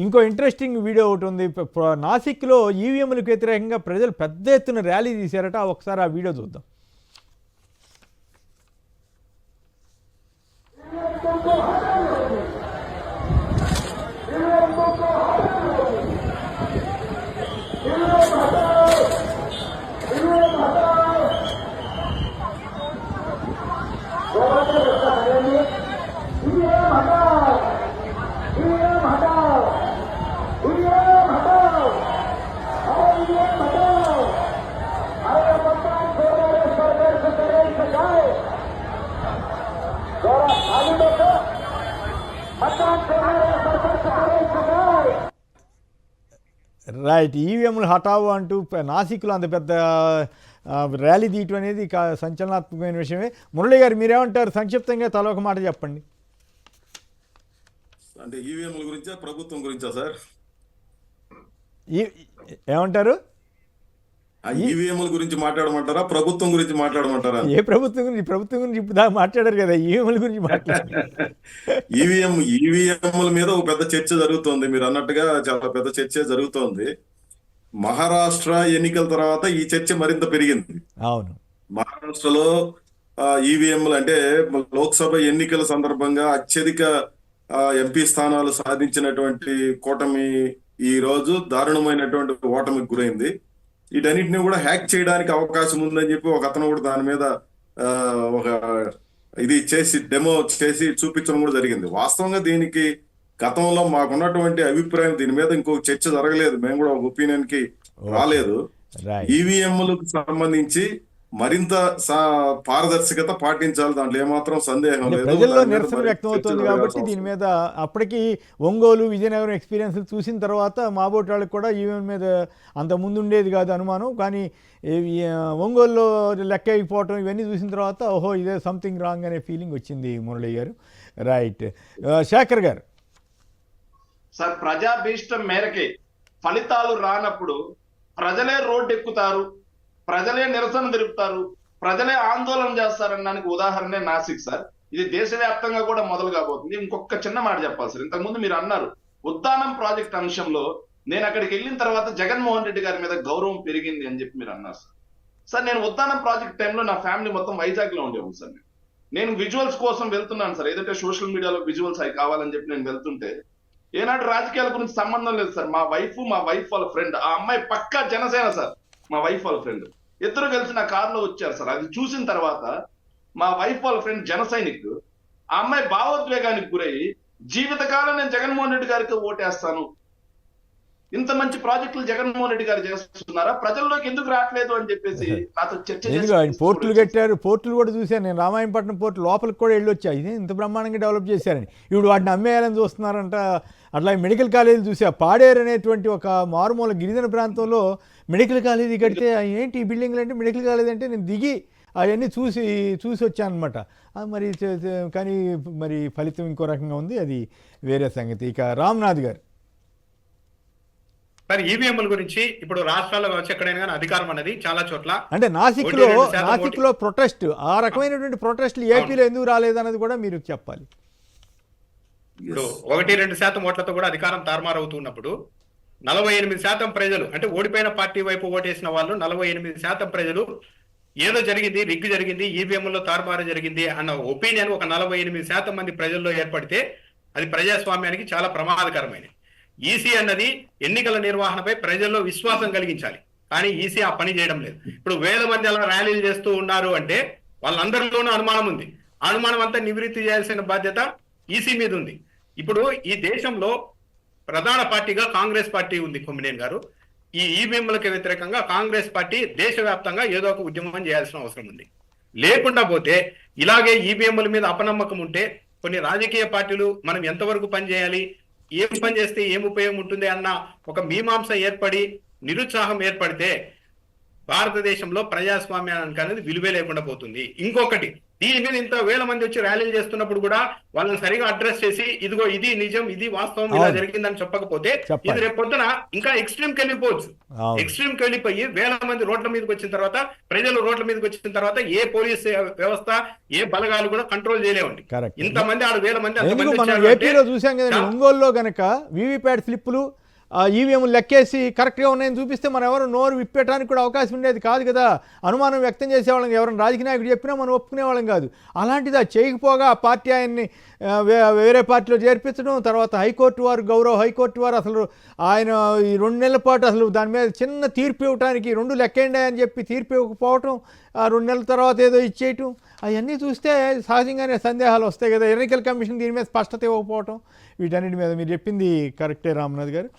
ఇంకో interesting video ఒకటి ఉంది. నాసిక్లో ఈవీఎంలకు వ్యతిరేకంగా ప్రజలు పెద్ద ఎత్తున ర్యాలీ తీశారట. ఒకసారి ఆ వీడియో చూద్దాం. రైట్, ఈవీఎంలు హఠావు అంటూ నాసిక్లో అంత పెద్ద ర్యాలీ తీయటం అనేది సంచలనాత్మకమైన విషయమే. మురళి గారు మీరేమంటారు? సంక్షిప్తంగా తల ఒక మాట చెప్పండి. అంటే ఈవీఎంల గురించా ప్రభుత్వం గురించా సార్? ఏమంటారు? ఈవీఎంల గురించి మాట్లాడమంటారా, ప్రభుత్వం గురించి మాట్లాడమంటారా? ఏ ప్రభుత్వం గురించి? ప్రభుత్వం గురించి ఇప్పుడు దాకా మాట్లాడారు కదా, ఈవీఎంల గురించి మాట్లాడారు. ఈవీఎంల మీద ఒక పెద్ద చర్చ జరుగుతోంది. మీరు అన్నట్టుగా చాలా పెద్ద చర్చ జరుగుతోంది. మహారాష్ట్ర ఎన్నికల తర్వాత ఈ చర్చ మరింత పెరిగింది. అవును, మహారాష్ట్రలో ఈవీఎంలు అంటే లోక్సభ ఎన్నికల సందర్భంగా అత్యధిక ఎంపీ స్థానాలు సాధించినటువంటి కూటమి ఈ రోజు దారుణమైనటువంటి ఓటమికి గురైంది. వీటన్నిటిని కూడా హ్యాక్ చేయడానికి అవకాశం ఉందని చెప్పి ఒక అతను కూడా దాని మీద ఒక ఇది చేసి డెమో చేసి చూపించడం కూడా జరిగింది. వాస్తవంగా దీనికి గతంలో మాకున్నటువంటి అభిప్రాయం దీని మీద ఇంకో చర్చ జరగలేదు, మేము కూడా ఒక ఒపీనియన్ కి రాలేదు. ఈవీఎంలకు సంబంధించి మరింత పారదర్శకత పాటించాలి, దాంట్లో ఏమాత్రం సందేహం లేదు. ప్రజల్లో నిరసన వ్యక్తం అవుతుంది కాబట్టి దీని మీద అప్పటికి ఒంగోలు విజయనగరం ఎక్స్పీరియన్స్ చూసిన తర్వాత మాబోటి వాళ్ళకి కూడా ఈవీఎం మీద అంత ముందు ఉండేది కాదు అనుమానం. కానీ ఒంగోలులో లెక్క అయిపోవటం ఇవన్నీ చూసిన తర్వాత ఓహో ఇదే సంథింగ్ రాంగ్ అనే ఫీలింగ్ వచ్చింది. మురళి గారు రైట్. శేఖర్ గారు సార్, ప్రజాభీష్టం మేరకే ఫలితాలు రానప్పుడు ప్రజలే రోడ్డు ఎక్కుతారు, ప్రజలే నిరసన తెలుపుతారు, ప్రజలే ఆందోళన చేస్తారనడానికి ఉదాహరణే నాసిక్ సార్. ఇది దేశవ్యాప్తంగా కూడా మొదలు కాబోతుంది. ఇంకొక చిన్న మాట చెప్పాలి సార్. ఇంతకుముందు మీరు అన్నారు ఉద్దానం ప్రాజెక్ట్ అంశంలో నేను అక్కడికి వెళ్ళిన తర్వాత జగన్మోహన్ రెడ్డి గారి మీద గౌరవం పెరిగింది అని చెప్పి మీరు అన్నారు సార్. సార్, నేను ఉద్దానం ప్రాజెక్ట్ టైంలో నా ఫ్యామిలీ మొత్తం వైజాగ్ లో ఉండేవాళ్ళు సార్. నేను విజువల్స్ కోసం వెళ్తున్నాను సార్, ఏదంటే సోషల్ మీడియాలో విజువల్స్ అవి కావాలని చెప్పి నేను వెళ్తుంటే ఏనాడు రాజకీయాల గురించి సంబంధం లేదు సార్. మా వైఫ్ వాళ్ళ ఫ్రెండ్, ఆ అమ్మాయి పక్కా జనసేన సార్, మా వైఫ్ వాళ్ళ ఫ్రెండ్ ఇద్దరు కలిసి నా కారులో వచ్చారు సార్. అది చూసిన తర్వాత మా వైఫ్ వాళ్ళ ఫ్రెండ్ జన సైనిక్, ఆ అమ్మాయి భావోద్వేగానికి గురయ్యి జీవితకాలం నేను జగన్మోహన్ రెడ్డి గారికి ఓటేస్తాను, ఇంత మంచి ప్రాజెక్టులు జగన్మోహన్ రెడ్డి గారు చేస్తున్నారా, ప్రజల్లోకి ఎందుకు రావట్లేదు అని చెప్పేసి నాతో చర్చ. పోర్టులు కట్టారు, పోర్టులు కూడా చూశాను నేను. రామాయణపట్నం పోర్టు లోపలికి కూడా వెళ్ళొచ్చా, ఇది ఇంత బ్రహ్మాండంగా డెవలప్ చేశారని. ఇప్పుడు వాటిని అమ్మేయాలని చూస్తున్నారంట. అట్లా మెడికల్ కాలేజీలు చూసా, పాడేరు అనేటువంటి ఒక మారుమూల గిరిజన ప్రాంతంలో మెడికల్ కాలేజీ కడితే ఏంటి ఈ బిల్డింగ్లు అంటే, మెడికల్ కాలేజీ అంటే నేను దిగి అవన్నీ చూసి వచ్చాను అనమాట. మరి కానీ మరి ఫలితం ఇంకో రకంగా ఉంది, అది వేరే సంగతి. ఇక రామ్నాథ్ గారు మరి ఈవీఎంల గురించి ఇప్పుడు రాష్ట్రాల్లో వచ్చి ఎక్కడైనా కానీ అధికారం అనేది చాలా చోట్ల అంటే నాసిక్లో ప్రొటెస్ట్, ఆ రకమైనటువంటి ప్రొటెస్ట్లు ఏపీలో ఎందుకు రాలేదన్నది కూడా మీరు చెప్పాలి. ఇప్పుడు 1-2% ఓట్లతో కూడా అధికారం తారుమారవుతున్నప్పుడు 48% ప్రజలు అంటే ఓడిపోయిన పార్టీ వైపు ఓటేసిన వాళ్ళు 48% ప్రజలు ఏదో జరిగింది, రిగ్గు జరిగింది, ఈవీఎంలో తారుమారు జరిగింది అన్న ఒపీనియన్ ఒక 48% మంది ప్రజల్లో ఏర్పడితే అది ప్రజాస్వామ్యానికి చాలా ప్రమాదకరమైనది. ఈసీ అన్నది ఎన్నికల నిర్వహణపై ప్రజల్లో విశ్వాసం కలిగించాలి, కానీ ఈసీ ఆ పని చేయడం లేదు. ఇప్పుడు వేల మంది అలా ర్యాలీలు చేస్తూ ఉన్నారు అంటే వాళ్ళందరిలోనూ అనుమానం ఉంది. అనుమానం అంతా నివృత్తి చేయాల్సిన బాధ్యత ఈసీ మీద ఉంది. ఇప్పుడు ఈ దేశంలో ప్రధాన పార్టీగా కాంగ్రెస్ పార్టీ ఉంది. కొమ్మినేని గారు, ఈ ఈవీఎంలకు వ్యతిరేకంగా కాంగ్రెస్ పార్టీ దేశవ్యాప్తంగా ఏదో ఒక ఉద్యమం చేయాల్సిన అవసరం ఉంది. లేకుండా పోతే ఇలాగే ఈవీఎంల మీద అపనమ్మకం ఉంటే కొన్ని రాజకీయ పార్టీలు మనం ఎంతవరకు పనిచేయాలి, ఏం పని చేస్తే ఏం ఉపయోగం ఉంటుంది అన్న ఒక మీమాంస ఏర్పడి నిరుత్సాహం ఏర్పడితే భారతదేశంలో ప్రజాస్వామ్యానికి అనేది విలువే లేకుండా పోతుంది. ఇంకొకటి దీని మీద ఇంత వేల మంది వచ్చి ర్యాలీలు చేస్తున్నప్పుడు కూడా వాళ్ళని సరిగా అడ్రస్ చేసి ఇదిగో ఇది నిజం, ఇది వాస్తవం, ఇలా అవును. జరిగిందని చెప్పకపోతే చెప్పాలి. ఇది రేపు పొద్దున ఇంకా ఎక్స్ట్రీమ్కి వెళ్ళిపోవచ్చు. అవును. ఎక్స్ట్రీమ్కి వెళ్ళిపోయి వేల మంది రోడ్ల మీదకి వచ్చిన తర్వాత, ప్రజలు రోడ్ల మీదకి వచ్చిన తర్వాత ఏ పోలీస్ వ్యవస్థ, ఏ బలగాలు కూడా కంట్రోల్ చేయలేవండి. కరెక్ట్. ఇంతమంది ఆడు వేల మంది, ఎందుకు అంతమంది మనం వచ్చారు అంటే ఏపీలో చూసాం కదండి, ఒంగోలులో గనక వీవీప్యాట్ స్లిప్పులు ఈవీఎంలు లెక్కేసి కరెక్ట్గా ఉన్నాయని చూపిస్తే మనం ఎవరు నోరు విప్పేయడానికి కూడా అవకాశం ఉండేది కాదు కదా. అనుమానం వ్యక్తం చేసేవాళ్ళం, ఎవరైనా రాజకీయ నాయకుడు చెప్పినా మనం ఒప్పుకునేవాళ్ళం కాదు. అలాంటిది అది చేయకపోగా ఆ పార్టీ ఆయన్ని వేరే పార్టీలో చేర్పించడం, తర్వాత హైకోర్టు వారు, గౌరవ హైకోర్టు వారు అసలు ఆయన ఈ 2 నెలల పాటు అసలు దాని మీద చిన్న తీర్పు ఇవ్వడానికి 2 లెక్కండి అని చెప్పి తీర్పు ఇవ్వకపోవటం, ఆ 2 నెలల తర్వాత ఏదో ఇచ్చేయటం, అవన్నీ చూస్తే సహజంగానే సందేహాలు వస్తాయి కదా. ఎన్నికల కమిషన్ దీని మీద స్పష్టత ఇవ్వకపోవటం, వీటన్నిటి మీద మీరు చెప్పింది కరెక్టే రామ్నాథ్ గారు.